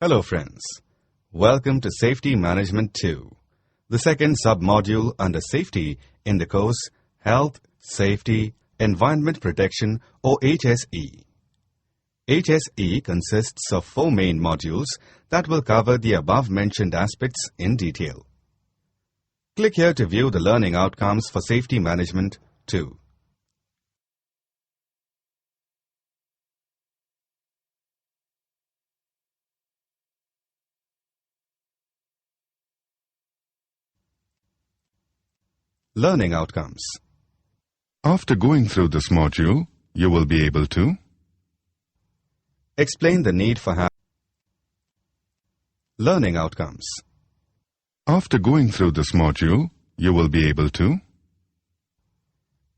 Hello friends, welcome to Safety Management 2, the second sub-module under Safety in the course Health, Safety, Environment Protection or HSE. HSE consists of 4 main modules that will cover the above-mentioned aspects in detail. Click here to view the learning outcomes for Safety Management 2. Learning outcomes. After going through this module, you will be able to Explain the need for learning outcomes. After going through this module, you will be able to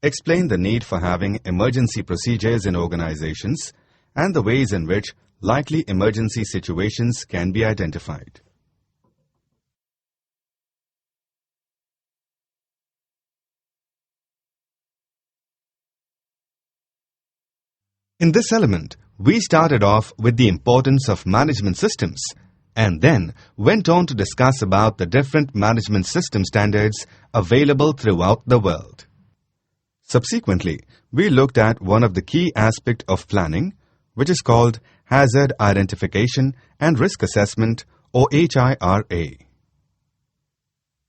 Explain the need for having emergency procedures in organizations and the ways in which likely emergency situations can be identified. In this element, we started off with the importance of management systems and then went on to discuss about the different management system standards available throughout the world. Subsequently, we looked at one of the key aspects of planning, which is called Hazard Identification and Risk Assessment or HIRA.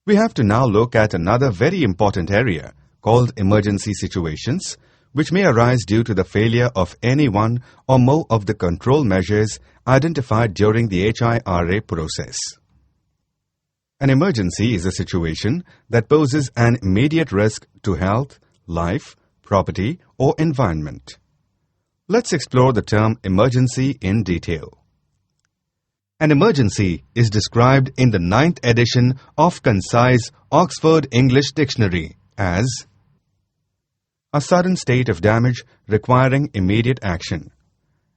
We have to now look at another very important area called emergency situations, which may arise due to the failure of any one or more of the control measures identified during the HIRA process. An emergency is a situation that poses an immediate risk to health, life, property, or environment. Let's explore the term emergency in detail. An emergency is described in the 9th edition of Concise Oxford English Dictionary as a sudden state of damage requiring immediate action,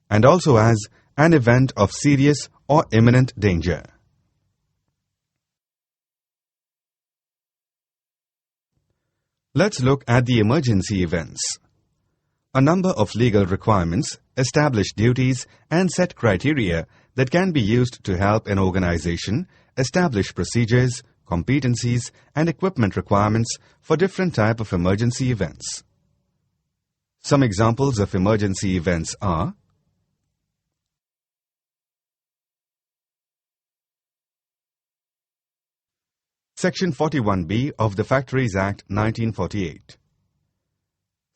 and also as an event of serious or imminent danger. Let's look at the emergency events. A number of legal requirements establish duties and set criteria that can be used to help an organization establish procedures, competencies, and equipment requirements for different types of emergency events. Some examples of emergency events are Section 41B of the Factories Act 1948.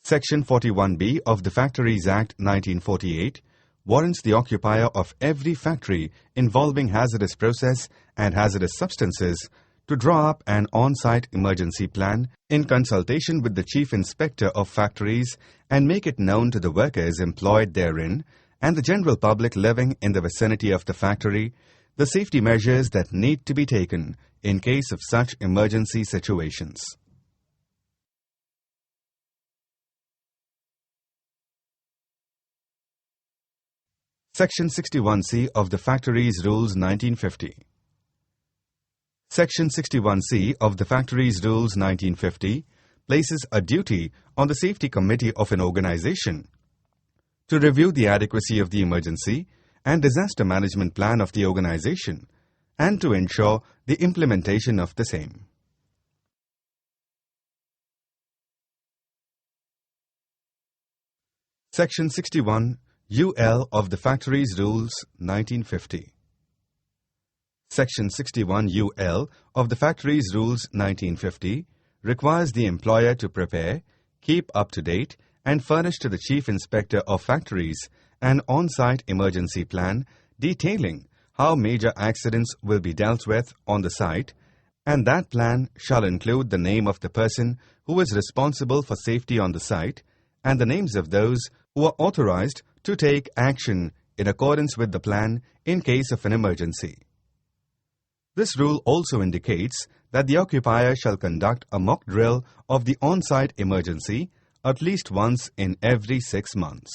Section 41B of the Factories Act 1948 warrants the occupier of every factory involving hazardous process and hazardous substances to draw up an on-site emergency plan in consultation with the Chief Inspector of Factories and make it known to the workers employed therein and the general public living in the vicinity of the factory the safety measures that need to be taken in case of such emergency situations. Section 61C of the Factories Rules 1950. Section 61C of the Factories Rules 1950 places a duty on the Safety Committee of an organization to review the adequacy of the emergency and disaster management plan of the organization and to ensure the implementation of the same. Section 61 UL of the Factories Rules 1950. Section 61 UL of the Factories Rules 1950 requires the employer to prepare, keep up to date, and furnish to the Chief Inspector of Factories an on-site emergency plan detailing how major accidents will be dealt with on the site, and that plan shall include the name of the person who is responsible for safety on the site and the names of those who are authorized to take action in accordance with the plan in case of an emergency. This rule also indicates that the occupier shall conduct a mock drill of the on-site emergency at least once in every 6 months.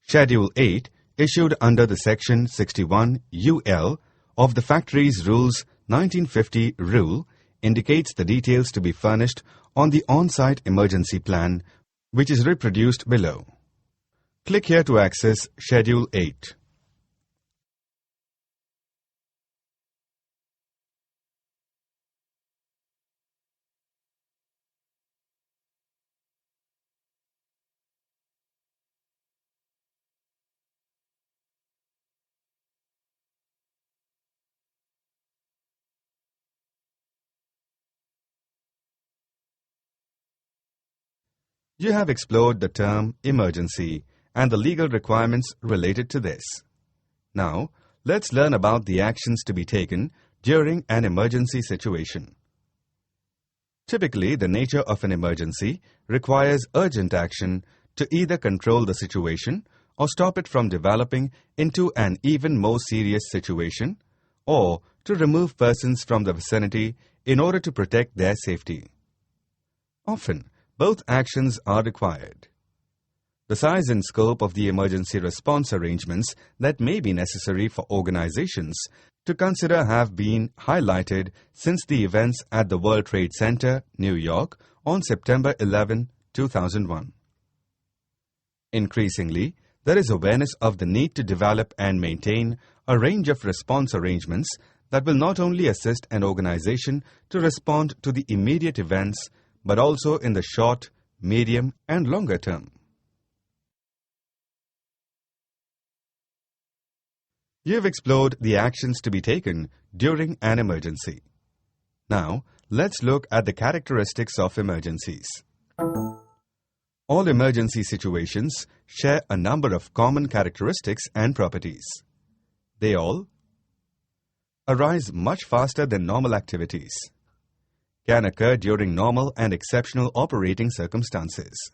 Schedule 8, issued under the Section 61 UL of the Factories Rules 1950 rule, indicates the details to be furnished on the on-site emergency plan which is reproduced below. Click here to access Schedule 8. You have explored the term emergency and the legal requirements related to this. Now, let's learn about the actions to be taken during an emergency situation. Typically, the nature of an emergency requires urgent action to either control the situation or stop it from developing into an even more serious situation, or to remove persons from the vicinity in order to protect their safety. Often, both actions are required. The size and scope of the emergency response arrangements that may be necessary for organizations to consider have been highlighted since the events at the World Trade Center, New York, on September 11, 2001. Increasingly, there is awareness of the need to develop and maintain a range of response arrangements that will not only assist an organization to respond to the immediate events, but also in the short, medium, and longer term. You've explored the actions to be taken during an emergency. Now, let's look at the characteristics of emergencies. All emergency situations share a number of common characteristics and properties. They all arise much faster than normal activities, can occur during normal and exceptional operating circumstances,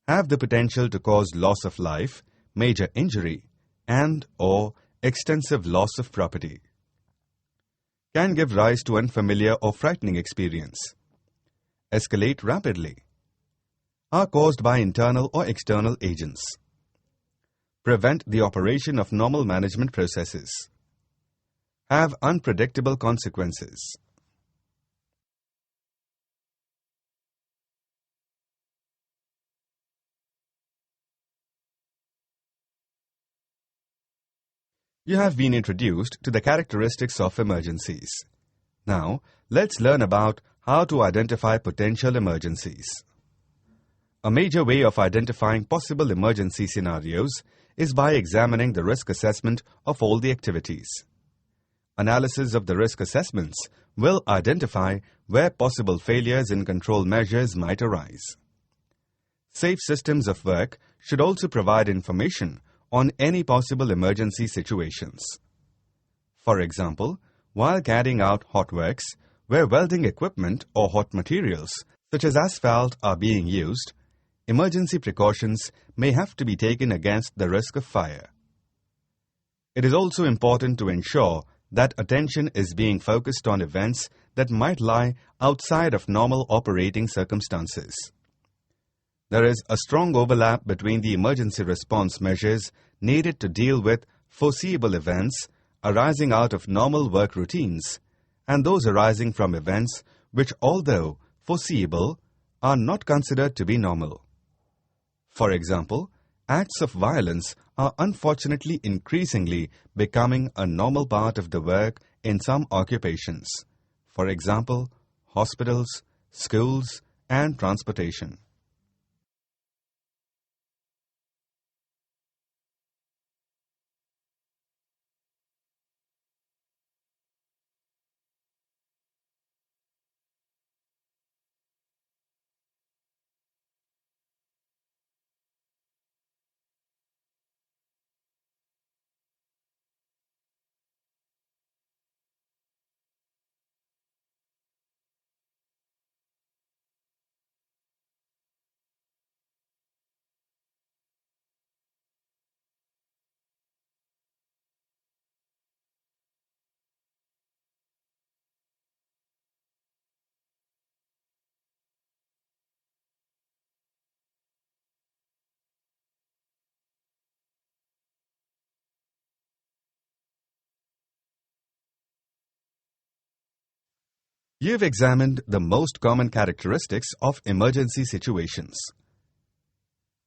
have the potential to cause loss of life, major injury, and/or extensive loss of property, can give rise to unfamiliar or frightening experience, escalate rapidly, are caused by internal or external agents, prevent the operation of normal management processes, have unpredictable consequences. You have been introduced to the characteristics of emergencies. Now, let's learn about how to identify potential emergencies. A major way of identifying possible emergency scenarios is by examining the risk assessment of all the activities. Analysis of the risk assessments will identify where possible failures in control measures might arise. Safe systems of work should also provide information on any possible emergency situations. For example, while carrying out hot works, where welding equipment or hot materials, such as asphalt, are being used, emergency precautions may have to be taken against the risk of fire. It is also important to ensure that attention is being focused on events that might lie outside of normal operating circumstances. There is a strong overlap between the emergency response measures needed to deal with foreseeable events arising out of normal work routines and those arising from events which, although foreseeable, are not considered to be normal. For example, acts of violence are unfortunately increasingly becoming a normal part of the work in some occupations. For example, hospitals, schools, and transportation. You've examined the most common characteristics of emergency situations.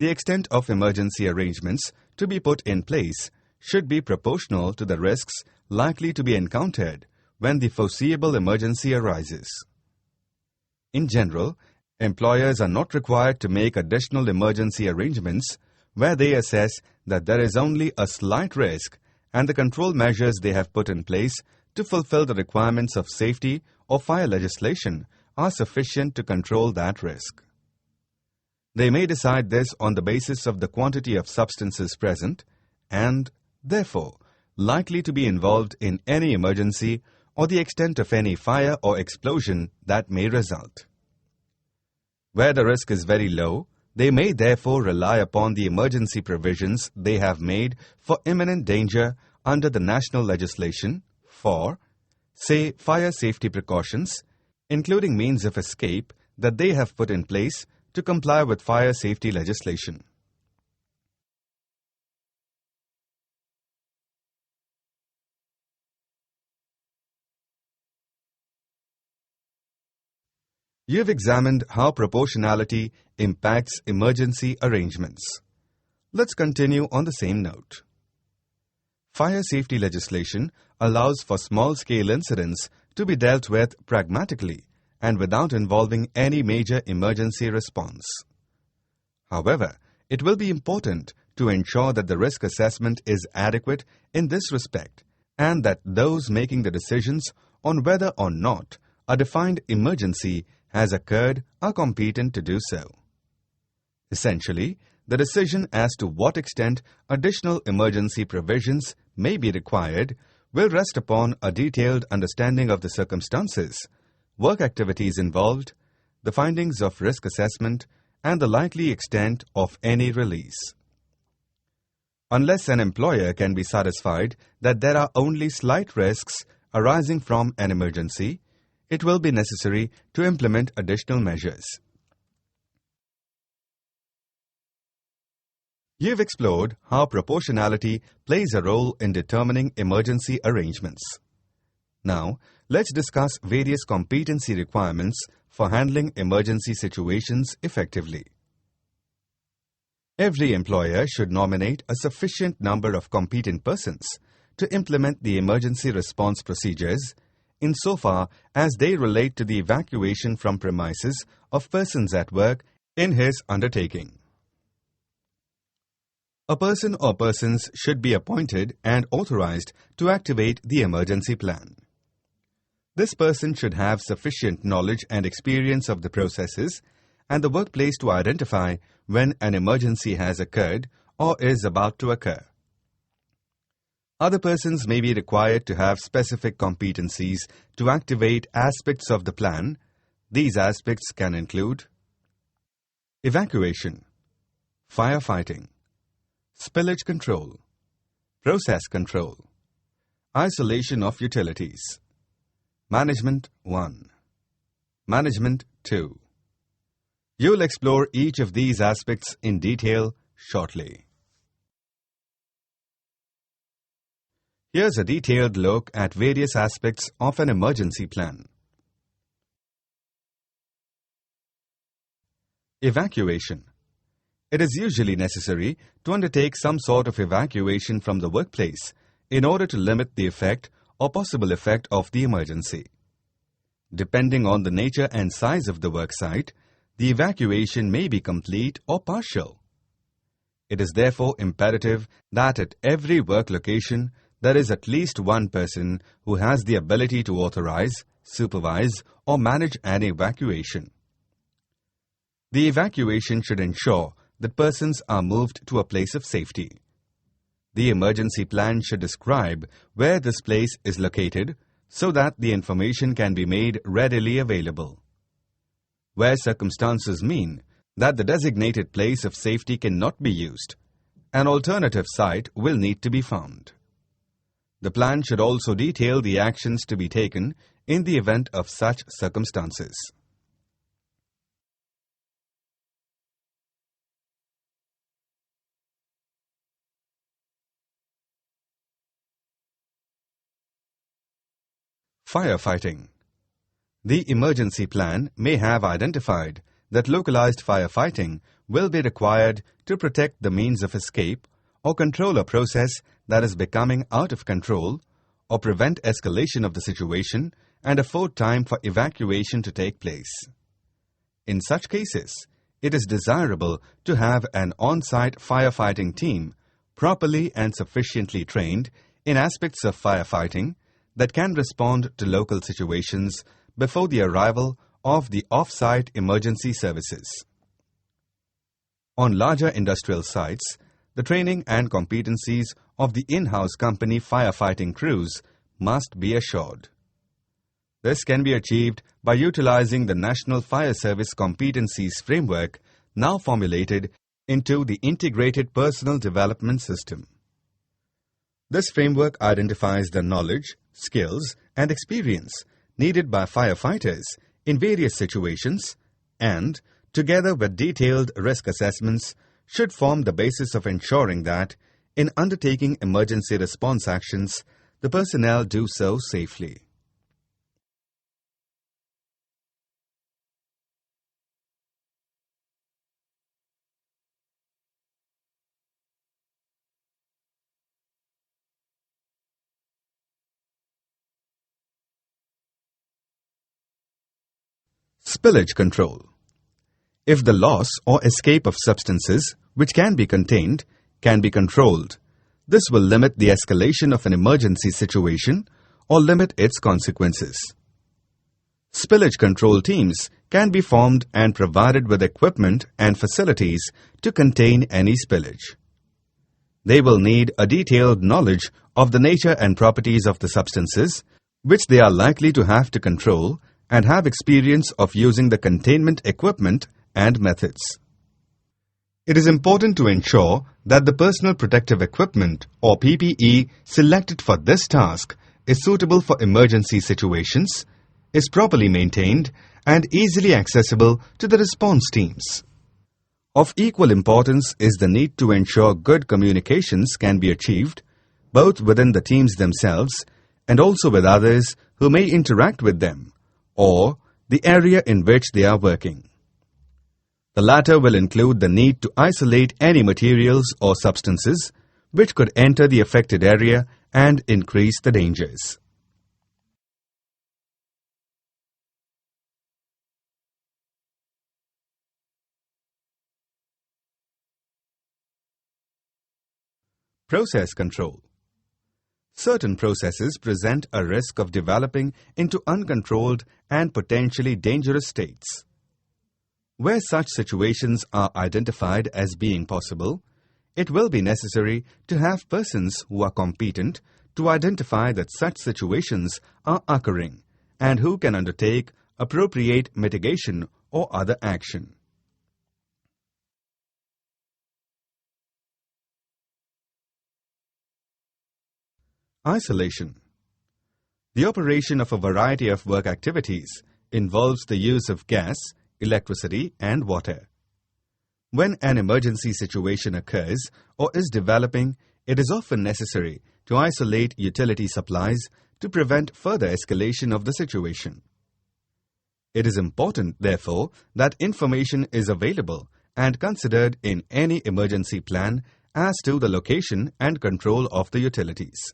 The extent of emergency arrangements to be put in place should be proportional to the risks likely to be encountered when the foreseeable emergency arises. In general, employers are not required to make additional emergency arrangements where they assess that there is only a slight risk and the control measures they have put in place to fulfill the requirements of safety or fire legislation are sufficient to control that risk. They may decide this on the basis of the quantity of substances present and, therefore, likely to be involved in any emergency or the extent of any fire or explosion that may result. Where the risk is very low, they may therefore rely upon the emergency provisions they have made for imminent danger under the national legislation for, say, fire safety precautions, including means of escape that they have put in place to comply with fire safety legislation. You've examined how proportionality impacts emergency arrangements. Let's continue on the same note. Fire safety legislation allows for small-scale incidents to be dealt with pragmatically and without involving any major emergency response. However, it will be important to ensure that the risk assessment is adequate in this respect and that those making the decisions on whether or not a defined emergency has occurred are competent to do so. Essentially, the decision as to what extent additional emergency provisions may be required will rest upon a detailed understanding of the circumstances, work activities involved, the findings of risk assessment, and the likely extent of any release. Unless an employer can be satisfied that there are only slight risks arising from an emergency, it will be necessary to implement additional measures. You've explored how proportionality plays a role in determining emergency arrangements. Now, let's discuss various competency requirements for handling emergency situations effectively. Every employer should nominate a sufficient number of competent persons to implement the emergency response procedures insofar as they relate to the evacuation from premises of persons at work in his undertaking. A person or persons should be appointed and authorized to activate the emergency plan. This person should have sufficient knowledge and experience of the processes and the workplace to identify when an emergency has occurred or is about to occur. Other persons may be required to have specific competencies to activate aspects of the plan. These aspects can include evacuation, firefighting, spillage control, process control, isolation of utilities, management 1, management 2. You'll explore each of these aspects in detail shortly. Here's a detailed look at various aspects of an emergency plan. Evacuation. It is usually necessary to undertake some sort of evacuation from the workplace in order to limit the effect or possible effect of the emergency. Depending on the nature and size of the work site, the evacuation may be complete or partial. It is therefore imperative that at every work location there is at least one person who has the ability to authorize, supervise, or manage an evacuation. The evacuation should ensure that persons are moved to a place of safety. The emergency plan should describe where this place is located so that the information can be made readily available. Where circumstances mean that the designated place of safety cannot be used, an alternative site will need to be found. The plan should also detail the actions to be taken in the event of such circumstances. Firefighting. The emergency plan may have identified that localized firefighting will be required to protect the means of escape or control a process that is becoming out of control, or prevent escalation of the situation and afford time for evacuation to take place. In such cases, it is desirable to have an on-site firefighting team properly and sufficiently trained in aspects of firefighting that can respond to local situations before the arrival of the off-site emergency services. On larger industrial sites, the training and competencies of the in-house company firefighting crews must be assured. This can be achieved by utilizing the National Fire Service Competencies Framework, now formulated into the Integrated Personal Development System. This framework identifies the knowledge, skills, and experience needed by firefighters in various situations and, together with detailed risk assessments, should form the basis of ensuring that, in undertaking emergency response actions, the personnel do so safely. Spillage control. If the loss or escape of substances which can be contained can be controlled, this will limit the escalation of an emergency situation or limit its consequences. Spillage control teams can be formed and provided with equipment and facilities to contain any spillage. They will need a detailed knowledge of the nature and properties of the substances which they are likely to have to control and have experience of using the containment equipment and methods. It is important to ensure that the personal protective equipment or PPE selected for this task is suitable for emergency situations, is properly maintained, and easily accessible to the response teams. Of equal importance is the need to ensure good communications can be achieved, both within the teams themselves and also with others who may interact with them, or the area in which they are working. The latter will include the need to isolate any materials or substances which could enter the affected area and increase the dangers. Process control. Certain processes present a risk of developing into uncontrolled and potentially dangerous states. Where such situations are identified as being possible, it will be necessary to have persons who are competent to identify that such situations are occurring and who can undertake appropriate mitigation or other action. Isolation. The operation of a variety of work activities involves the use of gas, electricity, and water. When an emergency situation occurs or is developing, it is often necessary to isolate utility supplies to prevent further escalation of the situation. It is important, therefore, that information is available and considered in any emergency plan as to the location and control of the utilities.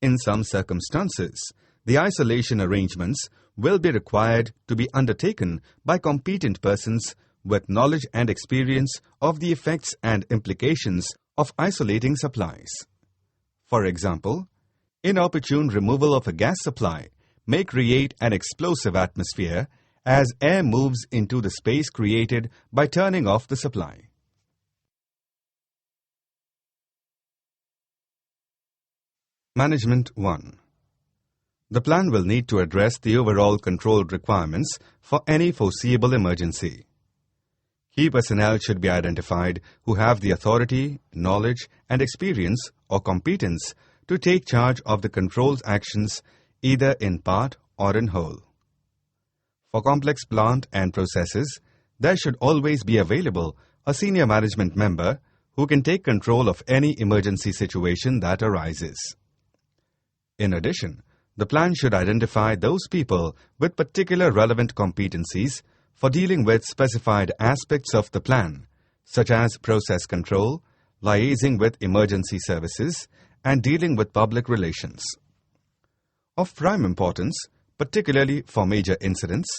In some circumstances, the isolation arrangements will be required to be undertaken by competent persons with knowledge and experience of the effects and implications of isolating supplies. For example, inopportune removal of a gas supply may create an explosive atmosphere as air moves into the space created by turning off the supply. Management 1. The plan will need to address the overall control requirements for any foreseeable emergency. Key personnel should be identified who have the authority, knowledge, and experience or competence to take charge of the controls actions either in part or in whole. For complex plant and processes, there should always be available a senior management member who can take control of any emergency situation that arises. In addition, the plan should identify those people with particular relevant competencies for dealing with specified aspects of the plan, such as process control, liaising with emergency services, and dealing with public relations. Of prime importance, particularly for major incidents,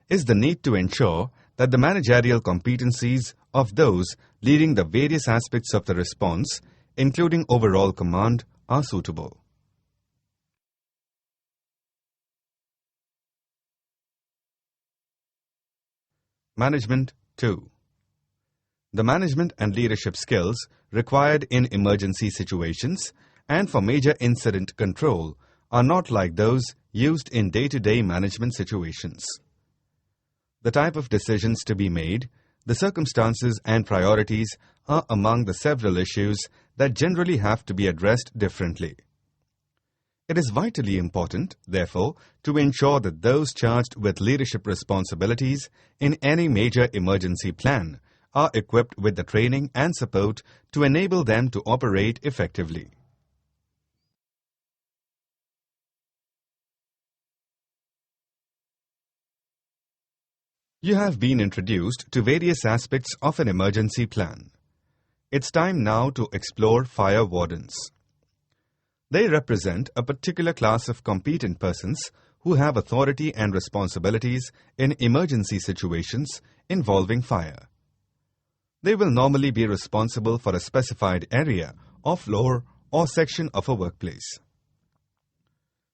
is the need to ensure that the managerial competencies of those leading the various aspects of the response, including overall command, are suitable. Management 2. The management and leadership skills required in emergency situations and for major incident control are not like those used in day-to-day management situations. The type of decisions to be made, the circumstances and priorities are among the several issues that generally have to be addressed differently. It is vitally important, therefore, to ensure that those charged with leadership responsibilities in any major emergency plan are equipped with the training and support to enable them to operate effectively. You have been introduced to various aspects of an emergency plan. It's time now to explore fire wardens. They represent a particular class of competent persons who have authority and responsibilities in emergency situations involving fire. They will normally be responsible for a specified area or floor or section of a workplace.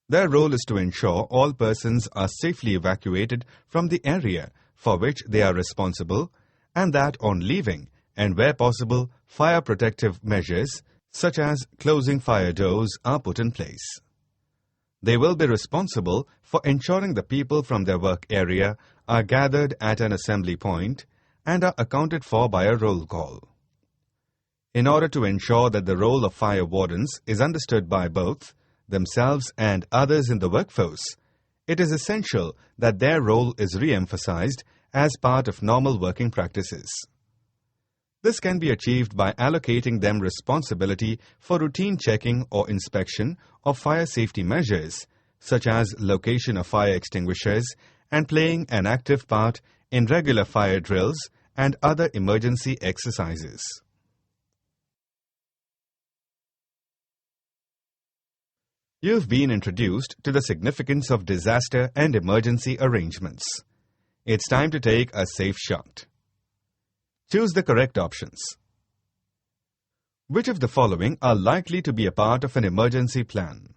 Their role is to ensure all persons are safely evacuated from the area for which they are responsible, and that on leaving, and where possible, fire protective measures such as closing fire doors are put in place. They will be responsible for ensuring the people from their work area are gathered at an assembly point and are accounted for by a roll call. In order to ensure that the role of fire wardens is understood by both themselves and others in the workforce, it is essential that their role is re-emphasized as part of normal working practices. This can be achieved by allocating them responsibility for routine checking or inspection of fire safety measures, such as location of fire extinguishers, and playing an active part in regular fire drills and other emergency exercises. You've been introduced to the significance of disaster and emergency arrangements. It's time to take a safe shot. Choose the correct options. Which of the following are likely to be a part of an emergency plan?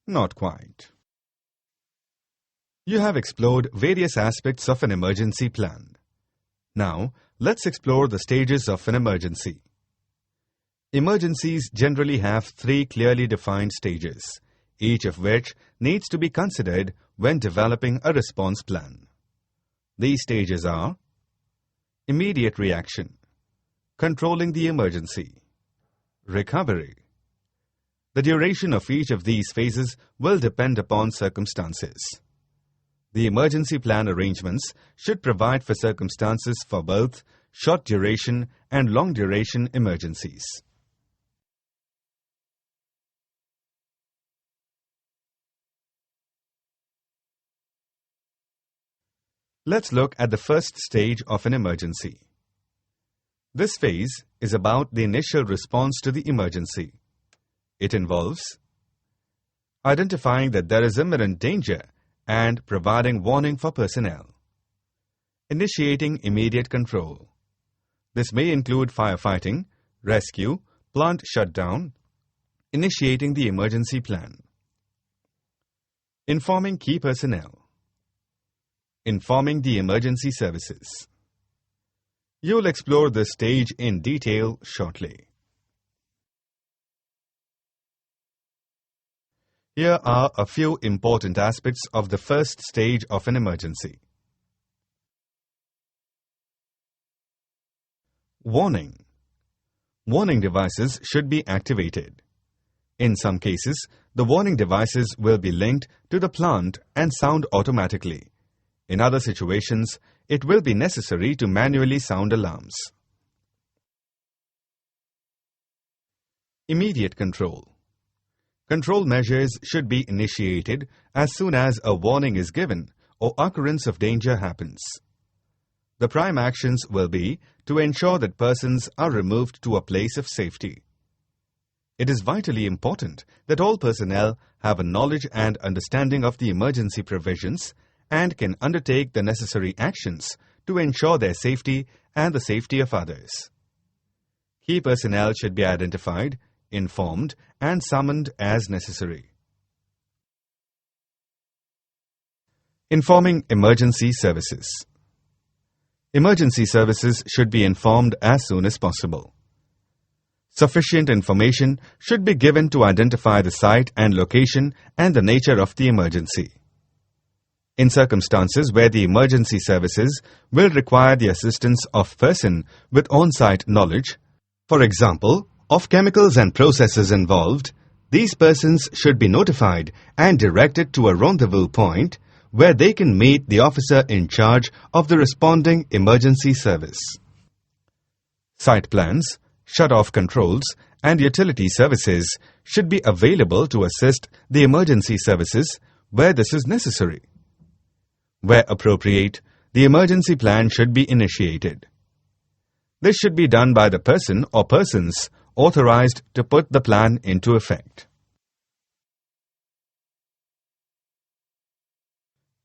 Not quite. You have explored various aspects of an emergency plan. Now, let's explore the stages of an emergency. Emergencies generally have 3 clearly defined stages, each of which needs to be considered when developing a response plan. These stages are immediate reaction, controlling the emergency, recovery. The duration of each of these phases will depend upon circumstances. The emergency plan arrangements should provide for circumstances for both short duration and long duration emergencies. Let's look at the first stage of an emergency. This phase is about the initial response to the emergency. It involves identifying that there is imminent danger and providing warning for personnel. Initiating immediate control. This may include firefighting, rescue, plant shutdown, initiating the emergency plan. Informing key personnel. Informing the emergency services. You'll explore this stage in detail shortly. Here are a few important aspects of the first stage of an emergency. Warning. Warning devices should be activated. In some cases, the warning devices will be linked to the plant and sound automatically. In other situations, it will be necessary to manually sound alarms. Immediate control. Control measures should be initiated as soon as a warning is given or occurrence of danger happens. The prime actions will be to ensure that persons are removed to a place of safety. It is vitally important that all personnel have a knowledge and understanding of the emergency provisions and can undertake the necessary actions to ensure their safety and the safety of others. Key personnel should be identified, informed, and summoned as necessary. Informing emergency services. Emergency services should be informed as soon as possible. Sufficient information should be given to identify the site and location and the nature of the emergency. In circumstances where the emergency services will require the assistance of person with on-site knowledge, for example, of chemicals and processes involved, these persons should be notified and directed to a rendezvous point where they can meet the officer in charge of the responding emergency service. Site plans, shut-off controls, and utility services should be available to assist the emergency services where this is necessary. Where appropriate, the emergency plan should be initiated. This should be done by the person or persons authorized to put the plan into effect.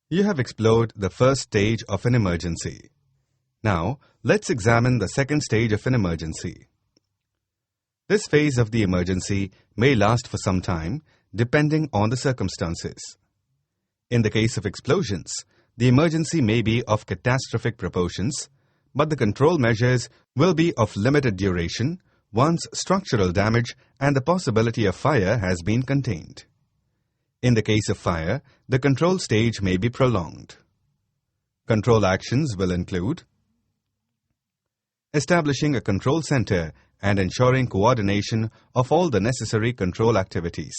You have explored the first stage of an emergency. Now, let's examine the second stage of an emergency. This phase of the emergency may last for some time, depending on the circumstances. In the case of explosions, the emergency may be of catastrophic proportions, but the control measures will be of limited duration once structural damage and the possibility of fire has been contained. In the case of fire, the control stage may be prolonged. Control actions will include establishing a control center and ensuring coordination of all the necessary control activities.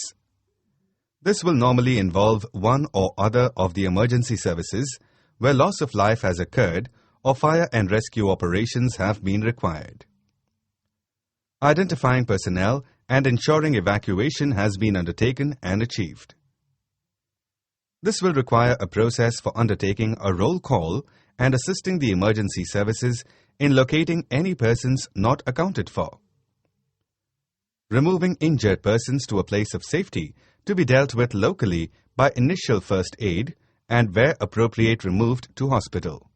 This will normally involve one or other of the emergency services where loss of life has occurred or fire and rescue operations have been required. Identifying personnel and ensuring evacuation has been undertaken and achieved. This will require a process for undertaking a roll call and assisting the emergency services in locating any persons not accounted for. Removing injured persons to a place of safety to be dealt with locally by initial first aid and where appropriate removed to hospital.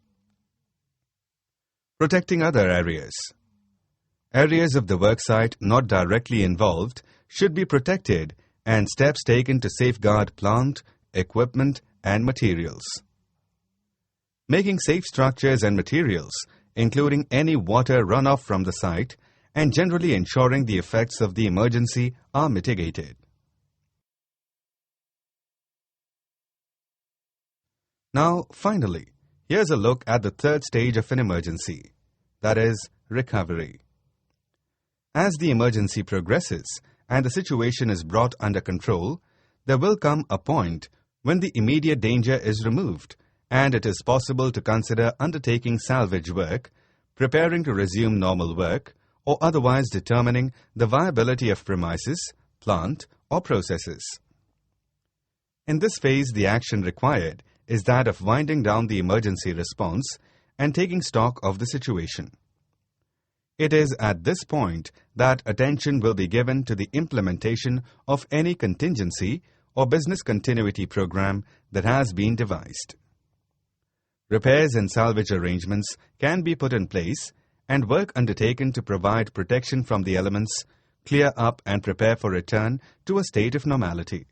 Protecting other areas. Areas of the worksite not directly involved should be protected and steps taken to safeguard plant, equipment, and materials. Making safe structures and materials, including any water runoff from the site, and generally ensuring the effects of the emergency are mitigated. Now, finally, here's a look at the third stage of an emergency, that is, recovery. As the emergency progresses and the situation is brought under control, there will come a point when the immediate danger is removed and it is possible to consider undertaking salvage work, preparing to resume normal work, or otherwise determining the viability of premises, plant, or processes. In this phase, the action required is that of winding down the emergency response and taking stock of the situation. It is at this point that attention will be given to the implementation of any contingency or business continuity program that has been devised. Repairs and salvage arrangements can be put in place and work undertaken to provide protection from the elements, clear up and prepare for return to a state of normality.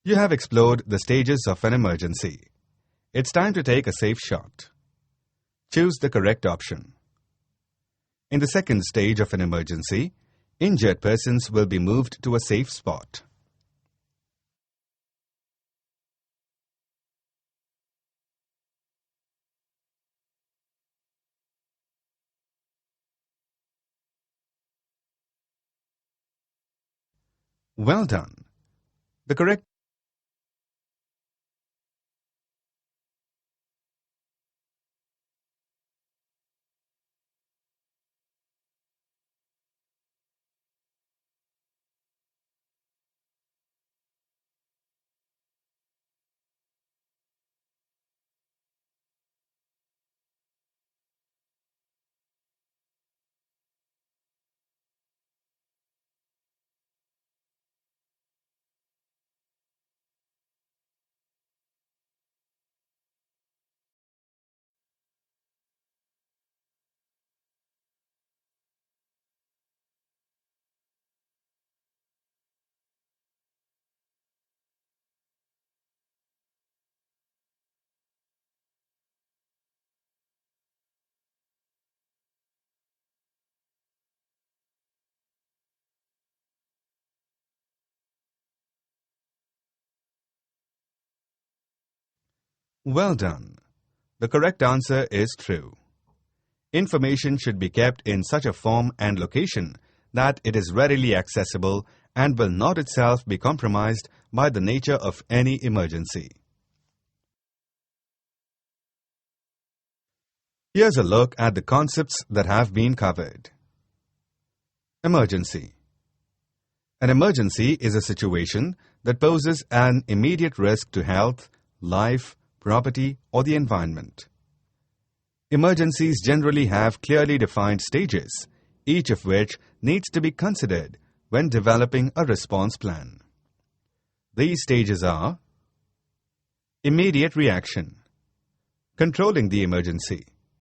You have explored the stages of an emergency. It's time to take a safe shot. Choose the correct option. In the second stage of an emergency, injured persons will be moved to a safe spot. Well done. The correct Well done. The correct answer is true. Information should be kept in such a form and location that it is readily accessible and will not itself be compromised by the nature of any emergency. Here's a look at the concepts that have been covered. Emergency. An emergency is a situation that poses an immediate risk to health, life, property, or the environment. Emergencies generally have clearly defined stages, each of which needs to be considered when developing a response plan. These stages are: immediate reaction, controlling the emergency,